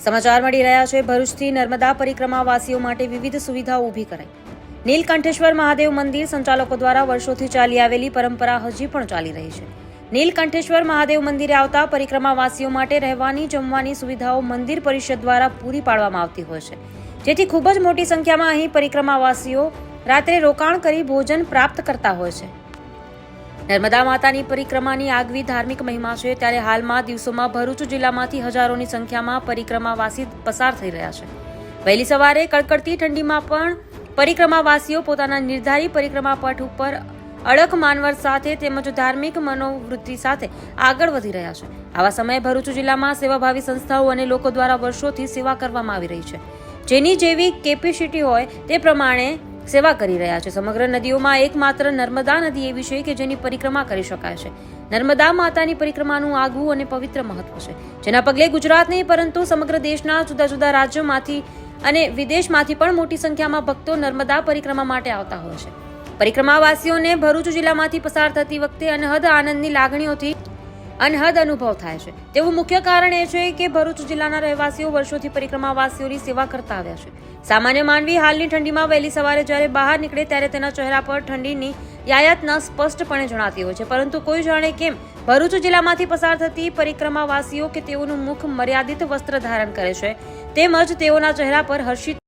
સમાચાર મળી રહ્યા છે ભરૂચથી નર્મદા પરિક્રમાવાસીઓ માટે વિવિધ સુવિધાઓ ઊભી કરાઈ। નીલકંઠેશ્વર મહાદેવ મંદિર સંચાલકો દ્વારા વર્ષોથી ચાલી આવેલી પરંપરા હજી પણ ચાલી રહી છે। નીલકંઠેશ્વર મહાદેવ મંદિરે આવતા પરિક્રમાવાસીઓ માટે રહેવાની જમવાની સુવિધાઓ મંદિર પરિષદ દ્વારા પૂરી પાડવામાં આવતી હોય છે, જેથી ખૂબ જ મોટી સંખ્યામાં અહીં પરિક્રમાવાસીઓ રાત્રે રોકાણ કરી ભોજન પ્રાપ્ત કરતા હોય છે। નર્મદા માતાની પરિક્રમાની આગવી ધાર્મિક મહિમા છે, ત્યારે હાલમાં દિવસોમાં ભરૂચ જિલ્લામાંથી હજારોની સંખ્યામાં પરિક્રમાવાસી પસાર થઈ રહ્યા છે। વહેલી સવારે કડકડતી ઠંડીમાં પણ પરિક્રમાવાસીઓ પોતાના નિર્ધારિત પરિક્રમા પથ ઉપર અડગ માનવર સાથે તેમજ ધાર્મિક મનોવૃત્તિ સાથે આગળ વધી રહ્યા છે। આવા સમયે ભરૂચ જિલ્લામાં સેવાભાવી સંસ્થાઓ અને લોકો દ્વારા વર્ષોથી સેવા કરવામાં આવી રહી છે, જેની જેવી કેપેસિટી હોય તે પ્રમાણે સેવા કરી રહ્યા છે। સમગ્ર નદીઓમાં એકમાત્ર નર્મદા નદી એવી છે કે જેની પરિક્રમા કરી શકાય છે। નર્મદા માતાની પરિક્રમાનું આગવું અને પવિત્ર મહત્વ છે, જેના પગલે ગુજરાત નહીં પરંતુ સમગ્ર દેશના જુદા જુદા રાજ્યોમાંથી અને વિદેશમાંથી પણ મોટી સંખ્યામાં ભક્તો નર્મદા પરિક્રમા માટે આવતા હોય છે। પરિક્રમાવાસીઓને ભરૂચ જિલ્લામાંથી પસાર થતી વખતે અનહદ આનંદની લાગણીઓથી અનહદ અનુભવ થાય છે। તેવું મુખ્ય કારણ એ છે કે ભરૂચ જિલ્લાના રહેવાસીઓ વર્ષોથી પરિક્રમાવાસીઓની સેવા કરતા આવ્યા છે। સામાન્ય માનવી હાલની ઠંડીમાં વહેલી સવારે જ્યારે બહાર નીકળે ત્યારે તેના ચહેરા પર ઠંડીની યાતના સ્પષ્ટપણે જણાતી હોય છે, પરંતુ કોઈ જાણે કેમ ભરૂચ જિલ્લામાંથી પસાર થતી પરિક્રમાવાસીઓ કે તેઓનું મુખ મર્યાદિત વસ્ત્ર ધારણ કરે છે, તેમજ તેઓના ચહેરા પર હર્ષિત